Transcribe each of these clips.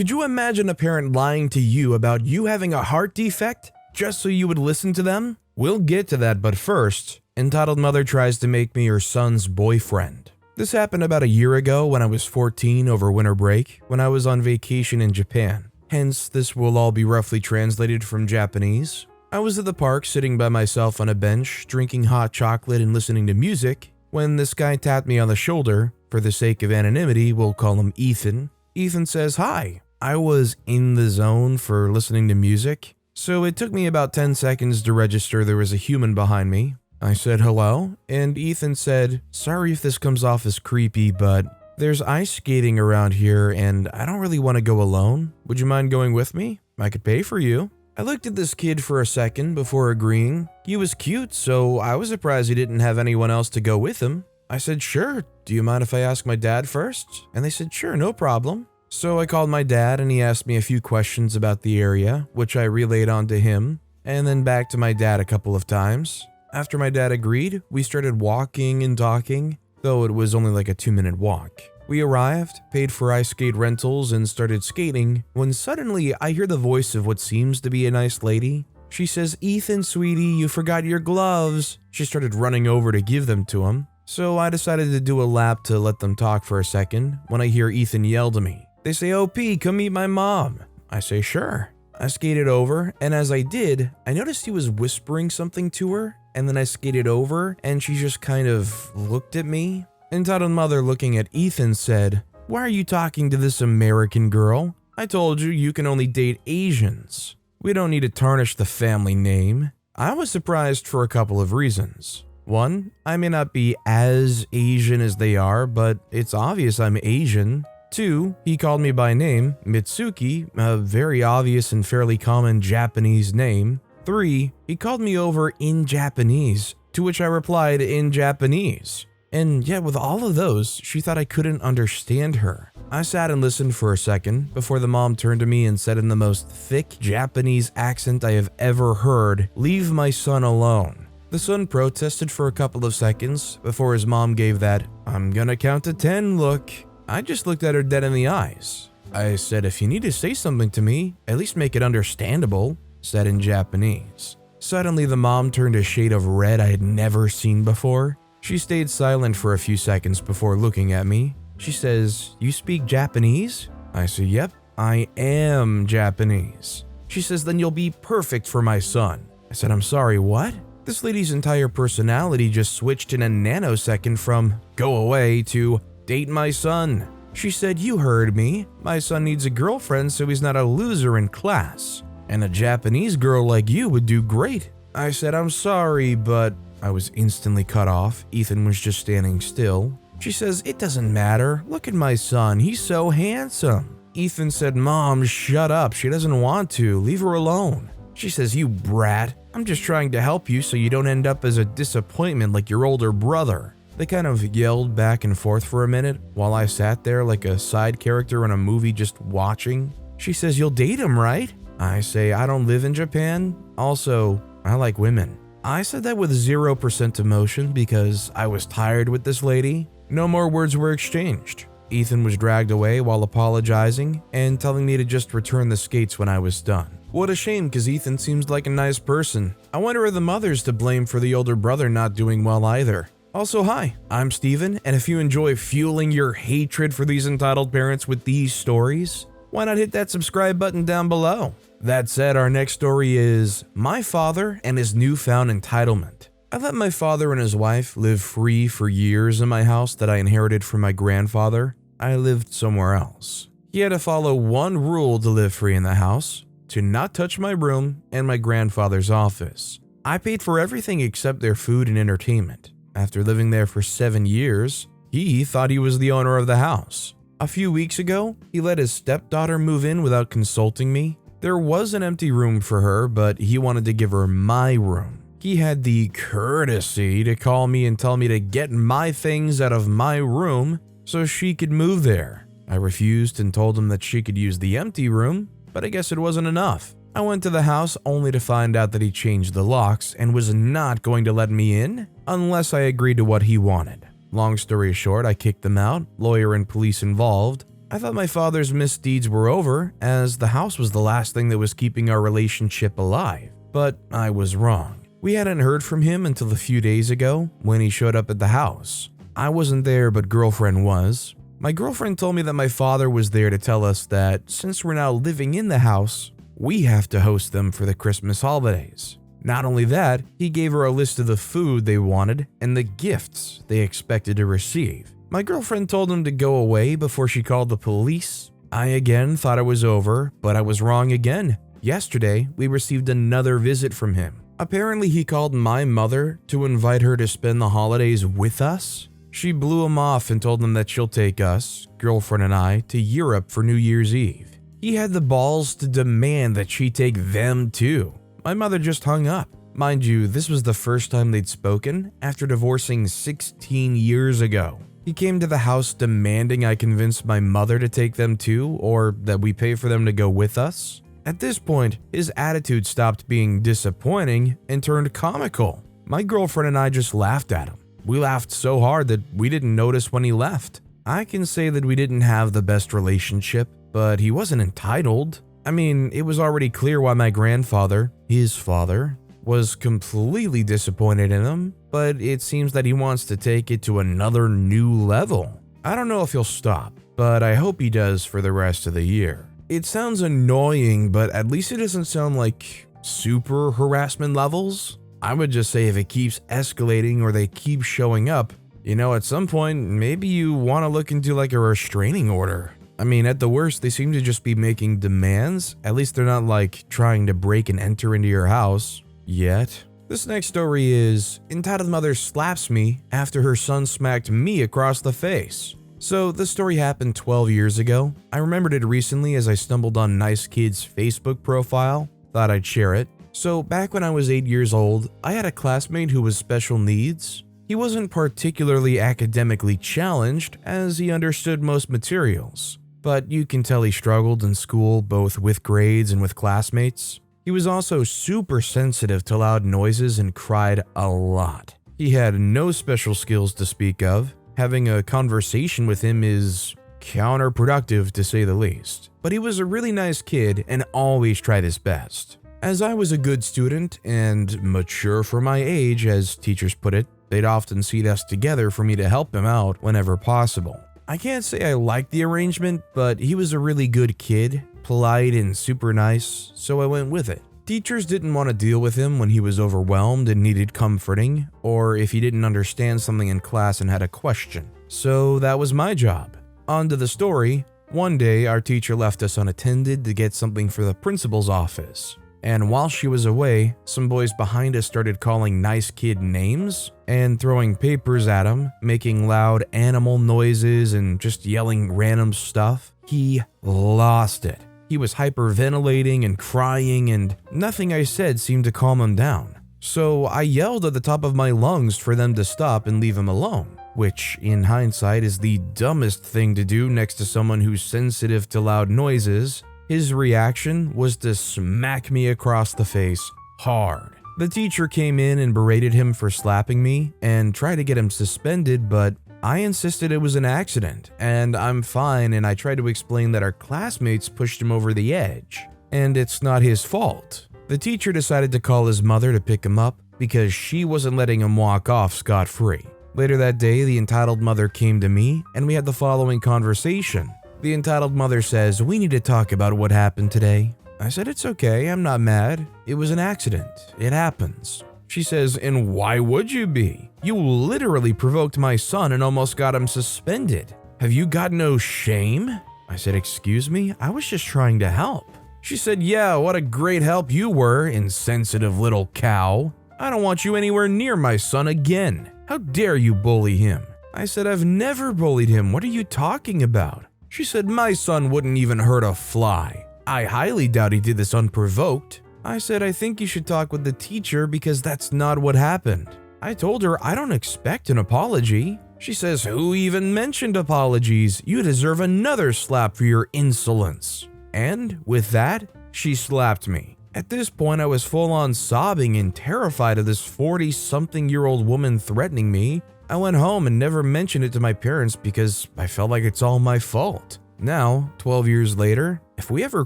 Could you imagine a parent lying to you about you having a heart defect just so you would listen to them? We'll get to that, but first, entitled mother tries to make me her son's boyfriend. This happened about a year ago when I was 14 over winter break when I was on vacation in Japan. Hence, this will all be roughly translated from Japanese. I was at the park sitting by myself on a bench, drinking hot chocolate and listening to music, when this guy tapped me on the shoulder. For the sake of anonymity, we'll call him Ethan. Ethan says, "Hi." I was in the zone for listening to music, so it took me about 10 seconds to register there was a human behind me. I said hello, and Ethan said, "Sorry if this comes off as creepy, but there's ice skating around here and I don't really want to go alone. Would you mind going with me? I could pay for you." I looked at this kid for a second before agreeing. He was cute, so I was surprised he didn't have anyone else to go with him. I said, "Sure, do you mind if I ask my dad first?" And they said, "Sure, no problem." So I called my dad and he asked me a few questions about the area, which I relayed on to him, and then back to my dad a couple of times. After my dad agreed, we started walking and talking, though it was only like a 2-minute walk. We arrived, paid for ice skate rentals, and started skating, when suddenly I hear the voice of what seems to be a nice lady. She says, "Ethan, sweetie, you forgot your gloves." She started running over to give them to him, so I decided to do a lap to let them talk for a second when I hear Ethan yell to me. They say, "OP, come meet my mom." I say, "Sure." I skated over, and as I did, I noticed he was whispering something to her, and then I skated over, and she just kind of looked at me. Entitled mother looking at Ethan said, "Why are you talking to this American girl? I told you you can only date Asians. We don't need to tarnish the family name." I was surprised for a couple of reasons. One, I may not be as Asian as they are, but it's obvious I'm Asian. 2, he called me by name, Mitsuki, a very obvious and fairly common Japanese name. 3, he called me over in Japanese, to which I replied in Japanese. And yet with all of those, she thought I couldn't understand her. I sat and listened for a second before the mom turned to me and said in the most thick Japanese accent I have ever heard, "Leave my son alone." The son protested for a couple of seconds before his mom gave that, "I'm gonna count to 10 look." I just looked at her dead in the eyes. I said, "If you need to say something to me, at least make it understandable," said in Japanese. Suddenly the mom turned a shade of red I had never seen before. She stayed silent for a few seconds before looking at me. She says, "You speak Japanese?" I say, "Yep, I am Japanese." She says, "Then you'll be perfect for my son." I said, "I'm sorry, what?" This lady's entire personality just switched in a nanosecond from "go away" to "date my son." She said, "You heard me. My son needs a girlfriend so he's not a loser in class. And a Japanese girl like you would do great." I said, "I'm sorry, but..." I was instantly cut off. Ethan was just standing still. She says, "It doesn't matter. Look at my son. He's so handsome." Ethan said, "Mom, shut up. She doesn't want to. Leave her alone." She says, "You brat. I'm just trying to help you so you don't end up as a disappointment like your older brother." They kind of yelled back and forth for a minute while I sat there like a side character in a movie just watching. She says, "You'll date him, right?" I say, "I don't live in Japan. Also, I like women." I said that with 0% emotion because I was tired with this lady. No more words were exchanged. Ethan was dragged away while apologizing and telling me to just return the skates when I was done. What a shame, because Ethan seems like a nice person. I wonder if the mother's to blame for the older brother not doing well either. Also, hi, I'm Steven, and if you enjoy fueling your hatred for these entitled parents with these stories, why not hit that subscribe button down below? That said, our next story is My Father and His Newfound Entitlement. I let my father and his wife live free for years in my house that I inherited from my grandfather. I lived somewhere else. He had to follow one rule to live free in the house: to not touch my room and my grandfather's office. I paid for everything except their food and entertainment. After living there for 7 years, he thought he was the owner of the house. A few weeks ago, he let his stepdaughter move in without consulting me. There was an empty room for her, but he wanted to give her my room. He had the courtesy to call me and tell me to get my things out of my room so she could move there. I refused and told him that she could use the empty room, but I guess it wasn't enough. I went to the house only to find out that he changed the locks and was not going to let me in unless I agreed to what he wanted. Long story short, I kicked them out, lawyer and police involved. I thought my father's misdeeds were over, as the house was the last thing that was keeping our relationship alive. But I was wrong. We hadn't heard from him until a few days ago when he showed up at the house. I wasn't there, but girlfriend was. My girlfriend told me that my father was there to tell us that since we're now living in the house, we have to host them for the Christmas holidays. Not only that, he gave her a list of the food they wanted and the gifts they expected to receive. My girlfriend told him to go away before she called the police. I again thought it was over, but I was wrong again. Yesterday, we received another visit from him. Apparently, he called my mother to invite her to spend the holidays with us. She blew him off and told him that she'll take us, girlfriend and I, to Europe for New Year's Eve. He had the balls to demand that she take them too. My mother just hung up. Mind you, this was the first time they'd spoken after divorcing 16 years ago. He came to the house demanding I convince my mother to take them too, or that we pay for them to go with us. At this point, his attitude stopped being disappointing and turned comical. My girlfriend and I just laughed at him. We laughed so hard that we didn't notice when he left. I can say that we didn't have the best relationship, but he wasn't entitled. I mean, it was already clear why my grandfather, his father, was completely disappointed in him, but it seems that he wants to take it to another new level. I don't know if he'll stop, but I hope he does for the rest of the year. It sounds annoying, but at least it doesn't sound like super harassment levels. I would just say if it keeps escalating or they keep showing up, at some point, maybe you want to look into like a restraining order. I mean, at the worst, they seem to just be making demands. At least they're not like trying to break and enter into your house yet. This next story is entitled Mother Slaps Me After Her Son Smacked Me Across the Face. So this story happened 12 years ago. I remembered it recently as I stumbled on Nice Kid's Facebook profile. Thought I'd share it. So back when I was 8 years old, I had a classmate who was special needs. He wasn't particularly academically challenged as he understood most materials, but you can tell he struggled in school both with grades and with classmates. He was also super sensitive to loud noises and cried a lot. He had no special skills to speak of. Having a conversation with him is counterproductive to say the least. But he was a really nice kid and always tried his best. As I was a good student and mature for my age, as teachers put it, they'd often seat us together for me to help him out whenever possible. I can't say I liked the arrangement, but he was a really good kid, polite and super nice, so I went with it. Teachers didn't want to deal with him when he was overwhelmed and needed comforting, or if he didn't understand something in class and had a question. So that was my job. On to the story. One day, our teacher left us unattended to get something for the principal's office. And while she was away, some boys behind us started calling Nice Kid names and throwing papers at him, making loud animal noises and just yelling random stuff. He lost it. He was hyperventilating and crying, and nothing I said seemed to calm him down. So I yelled at the top of my lungs for them to stop and leave him alone, which in hindsight is the dumbest thing to do next to someone who's sensitive to loud noises. His reaction was to smack me across the face hard. The teacher came in and berated him for slapping me and tried to get him suspended, but I insisted it was an accident and I'm fine, and I tried to explain that our classmates pushed him over the edge and it's not his fault. The teacher decided to call his mother to pick him up because she wasn't letting him walk off scot-free. Later that day, the entitled mother came to me and we had the following conversation. The entitled mother says, "We need to talk about what happened today." I said, "It's okay, I'm not mad. It was an accident. It happens." She says, "And why would you be? You literally provoked my son and almost got him suspended. Have you got no shame?" I said, "Excuse me? I was just trying to help." She said, "Yeah, what a great help you were, insensitive little cow. I don't want you anywhere near my son again. How dare you bully him?" I said, "I've never bullied him. What are you talking about?" She said, "My son wouldn't even hurt a fly. I highly doubt he did this unprovoked." I said, "I think you should talk with the teacher because that's not what happened." I told her I don't expect an apology. She says, "Who even mentioned apologies? You deserve another slap for your insolence." And with that, she slapped me. At this point, I was full on sobbing and terrified of this 40-something-year-old woman threatening me. I went home and never mentioned it to my parents because I felt like it's all my fault. Now, 12 years later, if we ever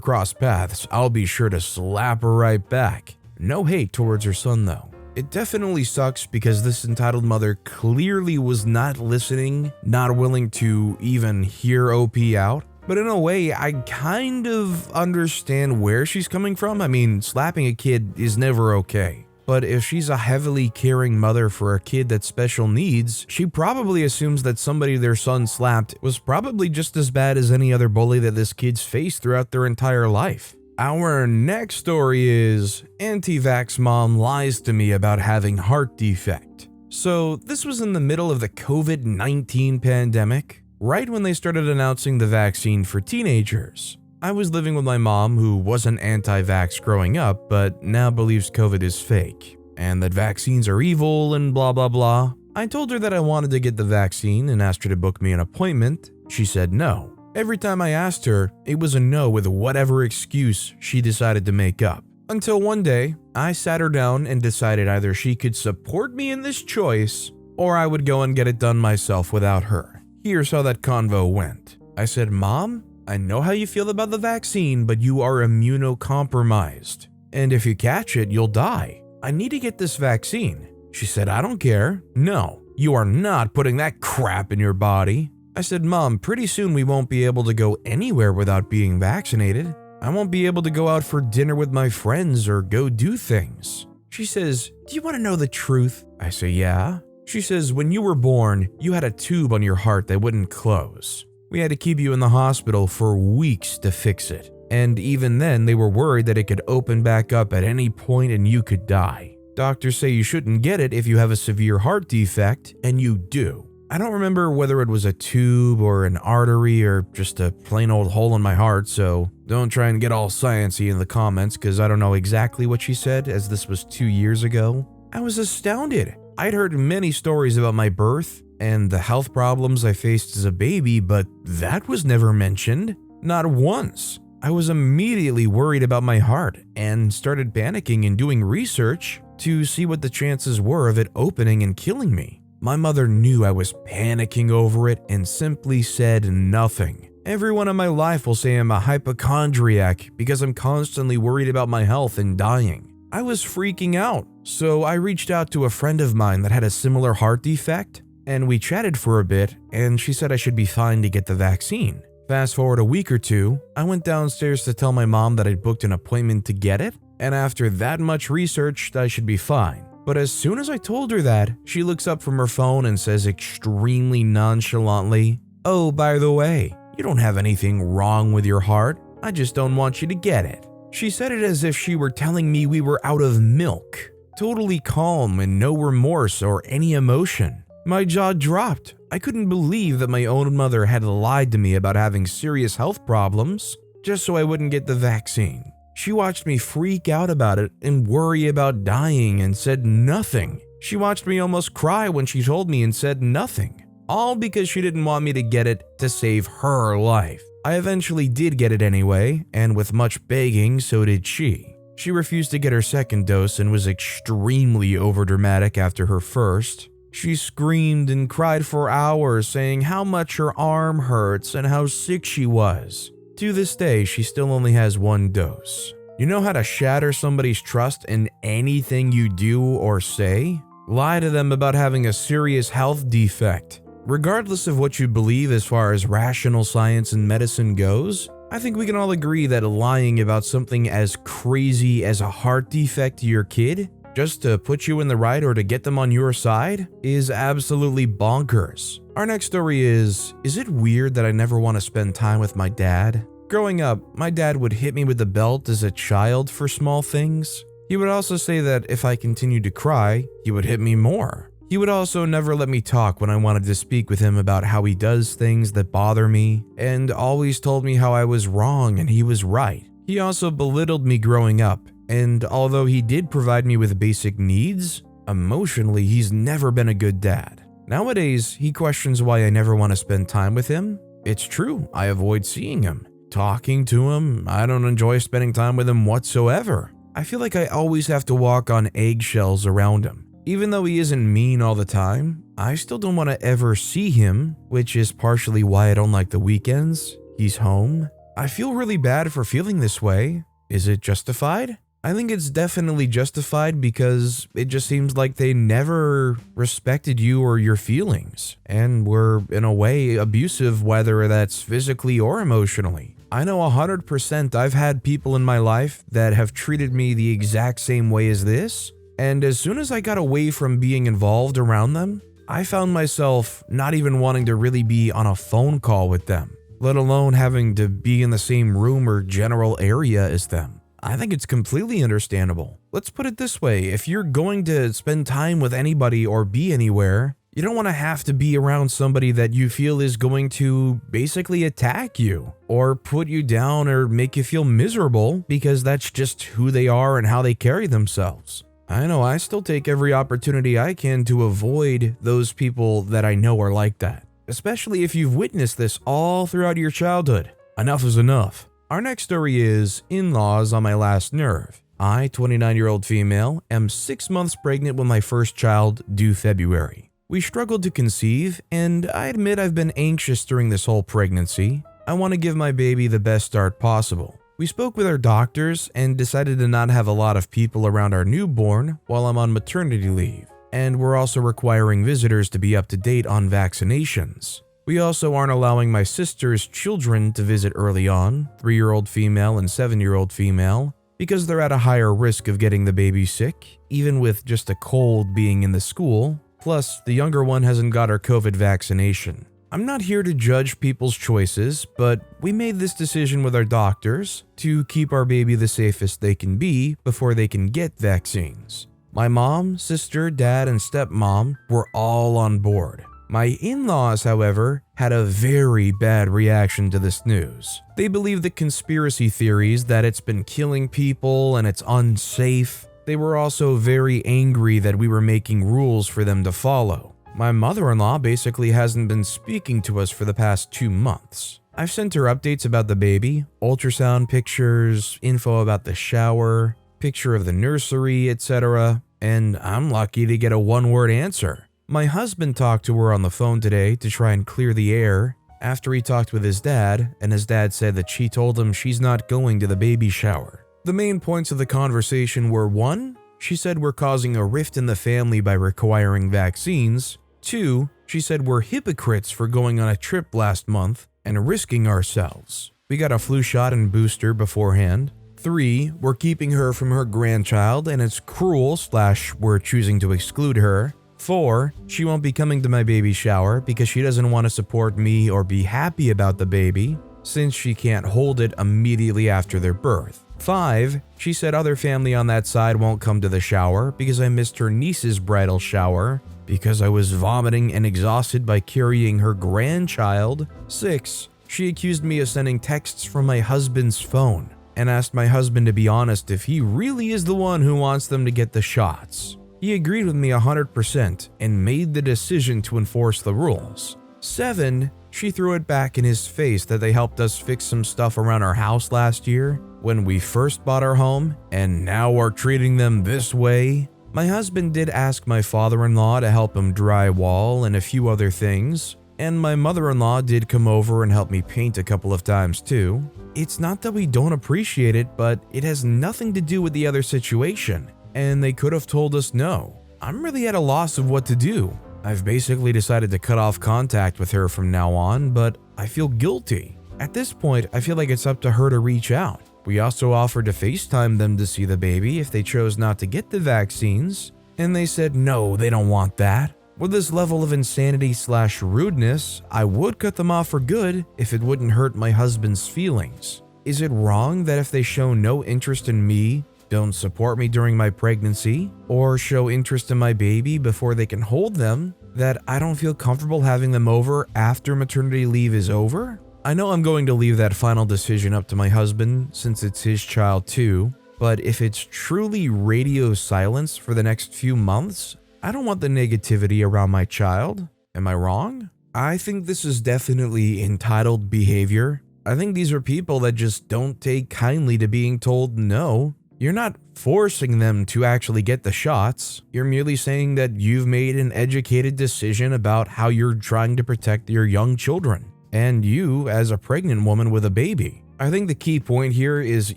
cross paths, I'll be sure to slap her right back. No hate towards her son though. It definitely sucks because this entitled mother clearly was not listening, not willing to even hear OP out. But in a way, I kind of understand where she's coming from. I mean, slapping a kid is never okay. But if she's a heavily caring mother for a kid that's special needs, she probably assumes that somebody their son slapped was probably just as bad as any other bully that this kid's faced throughout their entire life. Our next story is anti-vax mom lies to me about having heart defect. So this was in the middle of the COVID-19 pandemic, right when they started announcing the vaccine for teenagers. I was living with my mom, who wasn't anti-vax growing up, but now believes COVID is fake, and that vaccines are evil and blah blah blah. I told her that I wanted to get the vaccine and asked her to book me an appointment. She said no. Every time I asked her, it was a no with whatever excuse she decided to make up. Until one day, I sat her down and decided either she could support me in this choice, or I would go and get it done myself without her. Here's how that convo went. I said, "Mom, I know how you feel about the vaccine, but you are immunocompromised. And if you catch it, you'll die. I need to get this vaccine." She said, "I don't care. No, you are not putting that crap in your body." I said, "Mom, pretty soon we won't be able to go anywhere without being vaccinated. I won't be able to go out for dinner with my friends or go do things." She says, "Do you want to know the truth?" I say, "Yeah." She says, "When you were born, you had a tube on your heart that wouldn't close. We had to keep you in the hospital for weeks to fix it. And even then, they were worried that it could open back up at any point and you could die. Doctors say you shouldn't get it if you have a severe heart defect, and you do." I don't remember whether it was a tube or an artery or just a plain old hole in my heart, so don't try and get all sciencey in the comments because I don't know exactly what she said, as this was 2 years ago. I was astounded. I'd heard many stories about my birth and the health problems I faced as a baby, but that was never mentioned. Not once. I was immediately worried about my heart and started panicking and doing research to see what the chances were of it opening and killing me. My mother knew I was panicking over it and simply said nothing. Everyone in my life will say I'm a hypochondriac because I'm constantly worried about my health and dying. I was freaking out, so I reached out to a friend of mine that had a similar heart defect, and we chatted for a bit, and she said I should be fine to get the vaccine. Fast forward a week or two, I went downstairs to tell my mom that I'd booked an appointment to get it, and after that much research, I should be fine. But as soon as I told her that, she looks up from her phone and says extremely nonchalantly, "Oh, by the way, you don't have anything wrong with your heart. I just don't want you to get it." She said it as if she were telling me we were out of milk. Totally calm and no remorse or any emotion. My jaw dropped. I couldn't believe that my own mother had lied to me about having serious health problems just so I wouldn't get the vaccine. She watched me freak out about it and worry about dying and said nothing. She watched me almost cry when she told me and said nothing. All because she didn't want me to get it to save her life. I eventually did get it anyway, and with much begging, so did she. She refused to get her second dose and was extremely overdramatic after her first. She screamed and cried for hours, saying how much her arm hurts and how sick she was. To this day, she still only has one dose. You know how to shatter somebody's trust in anything you do or say? Lie to them about having a serious health defect. Regardless of what you believe as far as rational science and medicine goes, I think we can all agree that lying about something as crazy as a heart defect to your kid, just to put you in the right or to get them on your side, is absolutely bonkers. Our next story is it weird that I never want to spend time with my dad? Growing up, my dad would hit me with the belt as a child for small things. He would also say that if I continued to cry, he would hit me more. He would also never let me talk when I wanted to speak with him about how he does things that bother me, and always told me how I was wrong and he was right. He also belittled me growing up, and although he did provide me with basic needs, emotionally he's never been a good dad. Nowadays, he questions why I never want to spend time with him. It's true, I avoid seeing him, talking to him. I don't enjoy spending time with him whatsoever. I feel like I always have to walk on eggshells around him. Even though he isn't mean all the time, I still don't want to ever see him, which is partially why I don't like the weekends. He's home? I feel really bad for feeling this way. Is it justified? I think it's definitely justified because it just seems like they never respected you or your feelings and were, in a way, abusive, whether that's physically or emotionally. I know 100% I've had people in my life that have treated me the exact same way as this, and as soon as I got away from being involved around them, I found myself not even wanting to really be on a phone call with them, let alone having to be in the same room or general area as them. I think it's completely understandable. Let's put it this way, if you're going to spend time with anybody or be anywhere, you don't want to have to be around somebody that you feel is going to basically attack you or put you down or make you feel miserable because that's just who they are and how they carry themselves. I know I still take every opportunity I can to avoid those people that I know are like that, especially if you've witnessed this all throughout your childhood. Enough is enough. Our next story is in-laws on my last nerve. I, 29-year-old female, am 6 months pregnant with my first child due February. We struggled to conceive, and I admit I've been anxious during this whole pregnancy. I want to give my baby the best start possible. We spoke with our doctors and decided to not have a lot of people around our newborn while I'm on maternity leave, and we're also requiring visitors to be up to date on vaccinations. We also aren't allowing my sister's children to visit early on, 3-year-old female and 7-year-old female, because they're at a higher risk of getting the baby sick, even with just a cold being in the school. Plus, the younger one hasn't got her COVID vaccination. I'm not here to judge people's choices, but we made this decision with our doctors to keep our baby the safest they can be before they can get vaccines. My mom, sister, dad, and stepmom were all on board. My in-laws, however, had a very bad reaction to this news. They believe the conspiracy theories that it's been killing people and it's unsafe. They were also very angry that we were making rules for them to follow. My mother-in-law basically hasn't been speaking to us for the past 2 months. I've sent her updates about the baby, ultrasound pictures, info about the shower, picture of the nursery, etc., and I'm lucky to get a one-word answer. My husband talked to her on the phone today to try and clear the air after he talked with his dad, and his dad said that she told him she's not going to the baby shower. The main points of the conversation were 1. She said we're causing a rift in the family by requiring vaccines. 2. She said we're hypocrites for going on a trip last month and risking ourselves. We got a flu shot and booster beforehand. 3. We're keeping her from her grandchild and it's cruel / we're choosing to exclude her. 4. She won't be coming to my baby shower because she doesn't want to support me or be happy about the baby since she can't hold it immediately after their birth. 5. She said other family on that side won't come to the shower because I missed her niece's bridal shower because I was vomiting and exhausted by carrying her grandchild. 6. She accused me of sending texts from my husband's phone and asked my husband to be honest if he really is the one who wants them to get the shots. He agreed with me 100% and made the decision to enforce the rules. 7. She threw it back in his face that they helped us fix some stuff around our house last year when we first bought our home and now are treating them this way. My husband did ask my father-in-law to help him drywall and a few other things, and my mother-in-law did come over and help me paint a couple of times too. It's not that we don't appreciate it, but it has nothing to do with the other situation, and they could have told us no. I'm really at a loss of what to do. I've basically decided to cut off contact with her from now on, but I feel guilty. At this point, I feel like it's up to her to reach out. We also offered to FaceTime them to see the baby if they chose not to get the vaccines, and they said no, they don't want that. With this level of insanity / rudeness, I would cut them off for good if it wouldn't hurt my husband's feelings. Is it wrong that if they show no interest in me, don't support me during my pregnancy, or show interest in my baby before they can hold them, that I don't feel comfortable having them over after maternity leave is over? I know I'm going to leave that final decision up to my husband since it's his child too, but if it's truly radio silence for the next few months, I don't want the negativity around my child. Am I wrong? I think this is definitely entitled behavior. I think these are people that just don't take kindly to being told no. You're not forcing them to actually get the shots. You're merely saying that you've made an educated decision about how you're trying to protect your young children. and you as a pregnant woman with a baby. I think the key point here is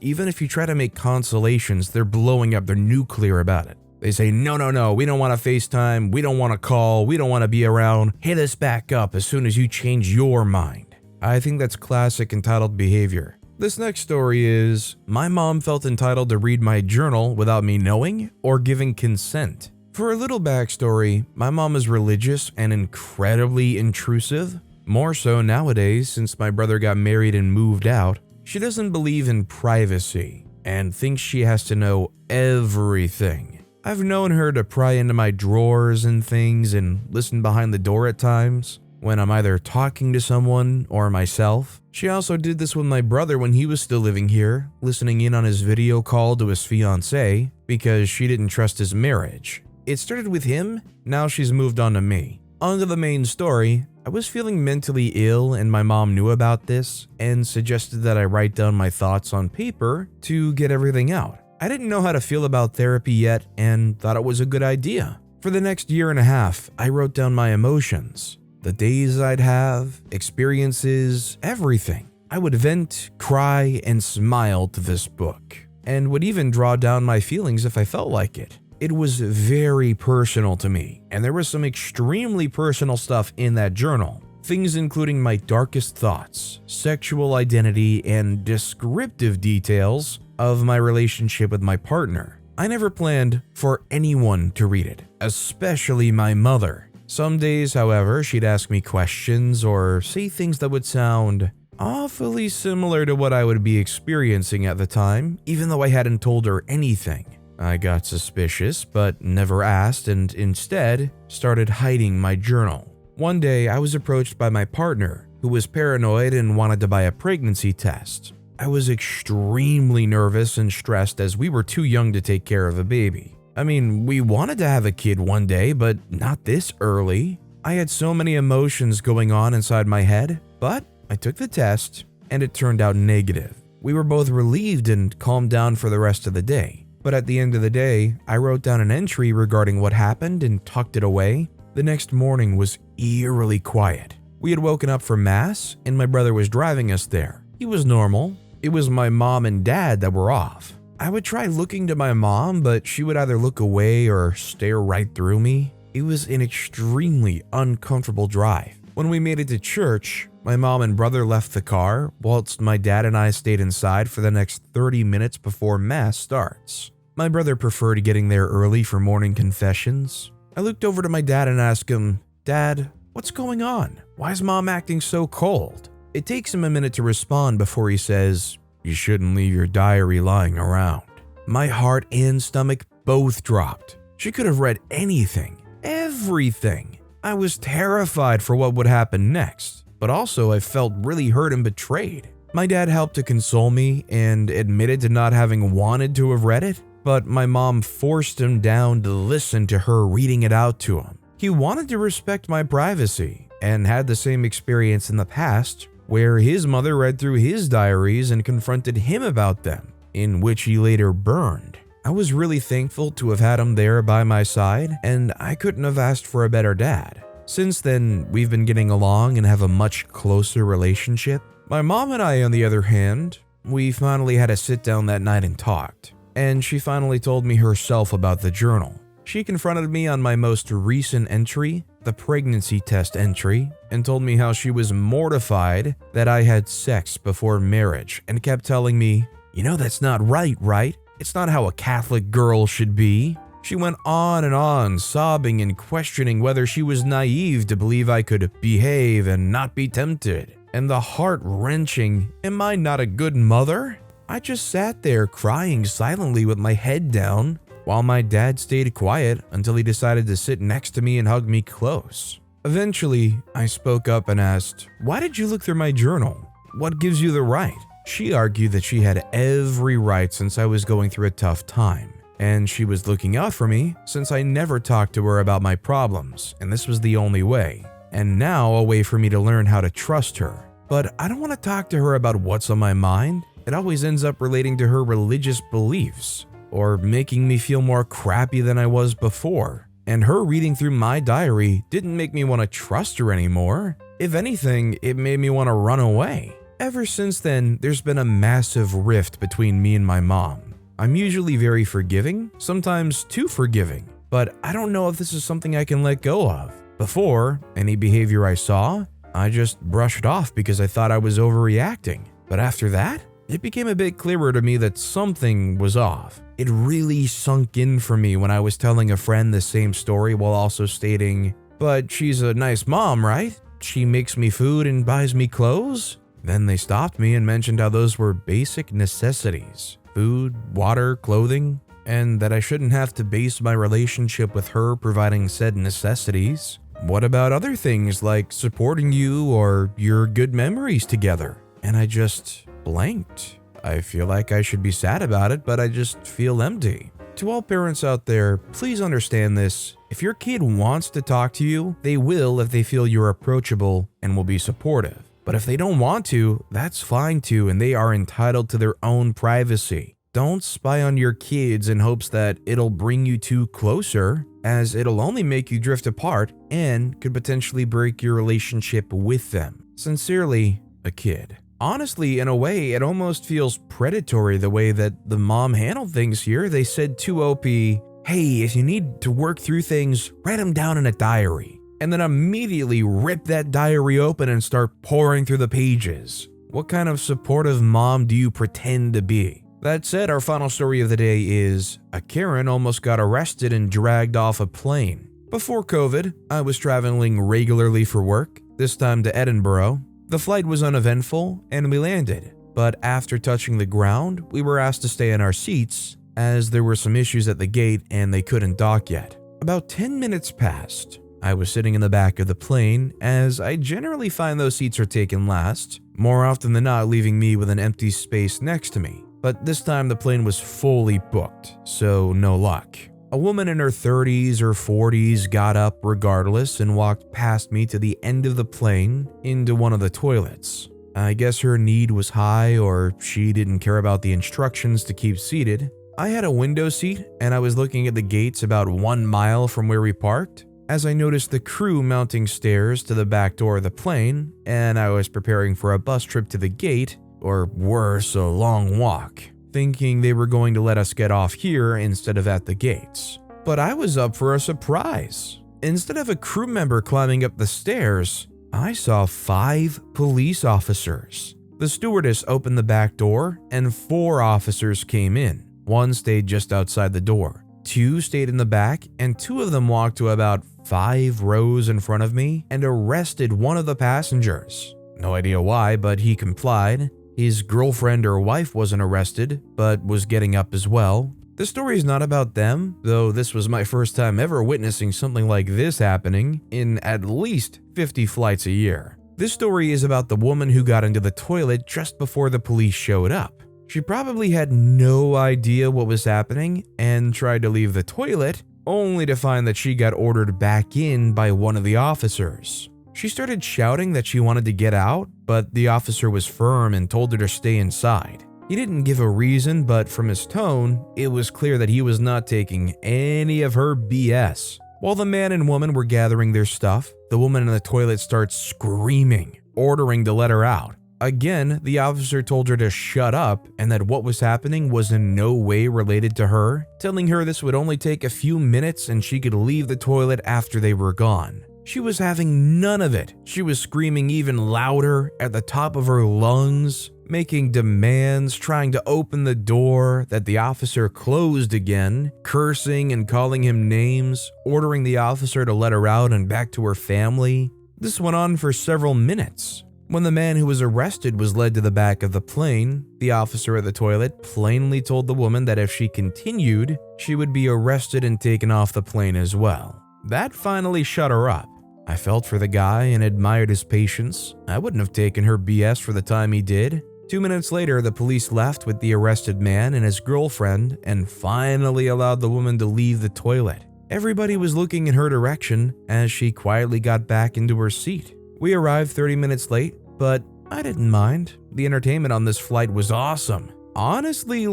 even if you try to make consolations, they're blowing up, they're nuclear about it. They say, no, we don't want to FaceTime, we don't want to call, we don't want to be around, hit us back up as soon as you change your mind. I think that's classic entitled behavior. This next story is, my mom felt entitled to read my journal without me knowing or giving consent. For a little backstory, my mom is religious and incredibly intrusive. More so nowadays since my brother got married and moved out. She doesn't believe in privacy and thinks she has to know everything. I've known her to pry into my drawers and things and listen behind the door at times when I'm either talking to someone or myself. She also did this with my brother when he was still living here, listening in on his video call to his fiancée because she didn't trust his marriage. It started with him, now she's moved on to me. On to the main story. I was feeling mentally ill and my mom knew about this and suggested that I write down my thoughts on paper to get everything out. I didn't know how to feel about therapy yet and thought it was a good idea. For the next year and a half, I wrote down my emotions, the days I'd have, experiences, everything. I would vent, cry, and smile to this book, and would even draw down my feelings if I felt like it. It was very personal to me, and there was some extremely personal stuff in that journal. Things including my darkest thoughts, sexual identity, and descriptive details of my relationship with my partner. I never planned for anyone to read it, especially my mother. Some days, however, she'd ask me questions or say things that would sound awfully similar to what I would be experiencing at the time, even though I hadn't told her anything. I got suspicious, but never asked, and instead started hiding my journal. One day, I was approached by my partner, who was paranoid and wanted to buy a pregnancy test. I was extremely nervous and stressed as we were too young to take care of a baby. I mean, we wanted to have a kid one day, but not this early. I had so many emotions going on inside my head, but I took the test, and it turned out negative. We were both relieved and calmed down for the rest of the day. But at the end of the day, I wrote down an entry regarding what happened and tucked it away. The next morning was eerily quiet. We had woken up for mass and my brother was driving us there. He was normal. It was my mom and dad that were off. I would try looking to my mom, but she would either look away or stare right through me. It was an extremely uncomfortable drive. When we made it to church, my mom and brother left the car, whilst my dad and I stayed inside for the next 30 minutes before mass starts. My brother preferred getting there early for morning confessions. I looked over to my dad and asked him, "Dad, what's going on? Why is mom acting so cold?" It takes him a minute to respond before he says, "You shouldn't leave your diary lying around." My heart and stomach both dropped. She could have read anything, everything. I was terrified for what would happen next, but also I felt really hurt and betrayed. My dad helped to console me and admitted to not having wanted to have read it, but my mom forced him down to listen to her reading it out to him. He wanted to respect my privacy and had the same experience in the past where his mother read through his diaries and confronted him about them, in which he later burned. I was really thankful to have had him there by my side, and I couldn't have asked for a better dad. Since then, we've been getting along and have a much closer relationship. My mom and I, on the other hand, we finally had a sit down that night and talked, and she finally told me herself about the journal. She confronted me on my most recent entry, the pregnancy test entry, and told me how she was mortified that I had sex before marriage and kept telling me, "You know that's not right, right? It's not how a Catholic girl should be." She went on, sobbing and questioning whether she was naive to believe I could behave and not be tempted. And the heart-wrenching, "Am I not a good mother?" I just sat there crying silently with my head down, while my dad stayed quiet until he decided to sit next to me and hug me close. Eventually, I spoke up and asked, "Why did you look through my journal? What gives you the right?" She argued that she had every right since I was going through a tough time, and she was looking out for me since I never talked to her about my problems, and this was the only way, and now a way for me to learn how to trust her. But I don't want to talk to her about what's on my mind. It always ends up relating to her religious beliefs, or making me feel more crappy than I was before. And her reading through my diary didn't make me want to trust her anymore. If anything, it made me want to run away. Ever since then, there's been a massive rift between me and my mom. I'm usually very forgiving, sometimes too forgiving, but I don't know if this is something I can let go of. Before, any behavior I saw, I just brushed off because I thought I was overreacting. But after that, it became a bit clearer to me that something was off. It really sunk in for me when I was telling a friend the same story while also stating, "But she's a nice mom, right? She makes me food and buys me clothes?" Then they stopped me and mentioned how those were basic necessities: food, water, clothing, and that I shouldn't have to base my relationship with her providing said necessities. What about other things like supporting you or your good memories together? And I just blanked. I feel like I should be sad about it, but I just feel empty. To all parents out there, please understand this. If your kid wants to talk to you, they will if they feel you're approachable and will be supportive. But if they don't want to, that's fine too, and they are entitled to their own privacy. Don't spy on your kids in hopes that it'll bring you two closer, as it'll only make you drift apart and could potentially break your relationship with them. Sincerely, a kid. Honestly, in a way, it almost feels predatory the way that the mom handled things here. They said to OP, "Hey, if you need to work through things, write them down in a diary." And then immediately rip that diary open and start pouring through the pages. What kind of supportive mom do you pretend to be? That said, our final story of the day is a Karen almost got arrested and dragged off a plane. Before COVID, I was traveling regularly for work, this time to Edinburgh. The flight was uneventful and we landed, but after touching the ground, we were asked to stay in our seats as there were some issues at the gate and they couldn't dock yet. About 10 minutes passed. I was sitting in the back of the plane, as I generally find those seats are taken last, more often than not leaving me with an empty space next to me. But this time the plane was fully booked, so no luck. A woman in her 30s or 40s got up regardless and walked past me to the end of the plane into one of the toilets. I guess her need was high or she didn't care about the instructions to keep seated. I had a window seat and I was looking at the gates about 1 mile from where we parked as I noticed the crew mounting stairs to the back door of the plane, and I was preparing for a bus trip to the gate, or worse, a long walk, thinking they were going to let us get off here instead of at the gates. But I was up for a surprise. Instead of a crew member climbing up the stairs, I saw 5 police officers. The stewardess opened the back door and 4 officers came in. 1 stayed just outside the door. 2 stayed in the back, and 2 of them walked to about 5 rows in front of me and arrested one of the passengers. No idea why, but he complied. His girlfriend or wife wasn't arrested, but was getting up as well. The story is not about them, though this was my first time ever witnessing something like this happening in at least 50 flights a year. This story is about the woman who got into the toilet just before the police showed up. She probably had no idea what was happening and tried to leave the toilet, only to find that she got ordered back in by one of the officers. She started shouting that she wanted to get out, but the officer was firm and told her to stay inside. He didn't give a reason, but from his tone, it was clear that he was not taking any of her BS. While the man and woman were gathering their stuff, the woman in the toilet starts screaming, ordering to let her out. Again, the officer told her to shut up and that what was happening was in no way related to her, telling her this would only take a few minutes and she could leave the toilet after they were gone. She was having none of it. She was screaming even louder at the top of her lungs, making demands, trying to open the door that the officer closed again, cursing and calling him names, ordering the officer to let her out and back to her family. This went on for several minutes. When the man who was arrested was led to the back of the plane, the officer at the toilet plainly told the woman that if she continued, she would be arrested and taken off the plane as well. That finally shut her up. I felt for the guy and admired his patience. I wouldn't have taken her BS for the time he did. 2 minutes later, the police left with the arrested man and his girlfriend and finally allowed the woman to leave the toilet. Everybody was looking in her direction as she quietly got back into her seat. We arrived 30 minutes late, but I didn't mind. The entertainment on this flight was awesome. Honestly,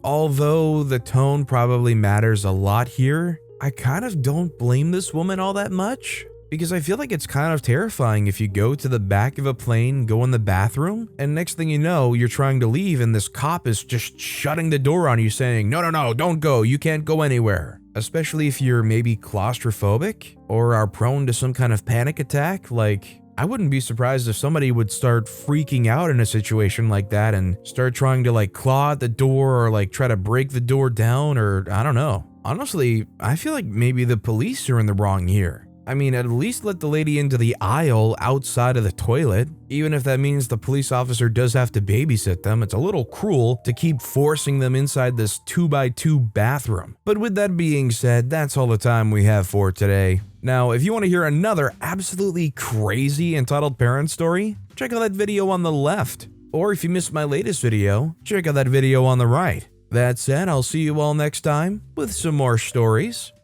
although the tone probably matters a lot here, I kind of don't blame this woman all that much, because I feel like it's kind of terrifying if you go to the back of a plane, go in the bathroom, and next thing you know, you're trying to leave and this cop is just shutting the door on you saying, no, don't go, you can't go anywhere. Especially if you're maybe claustrophobic or are prone to some kind of panic attack. Like, I wouldn't be surprised if somebody would start freaking out in a situation like that and start trying to like claw at the door or like try to break the door down, or I don't know. Honestly, I feel like maybe the police are in the wrong here. I mean, at least let the lady into the aisle outside of the toilet. Even if that means the police officer does have to babysit them, it's a little cruel to keep forcing them inside this 2x2 bathroom. But with that being said, that's all the time we have for today. Now, if you want to hear another absolutely crazy entitled parent story, check out that video on the left. Or if you missed my latest video, check out that video on the right. That said, I'll see you all next time with some more stories.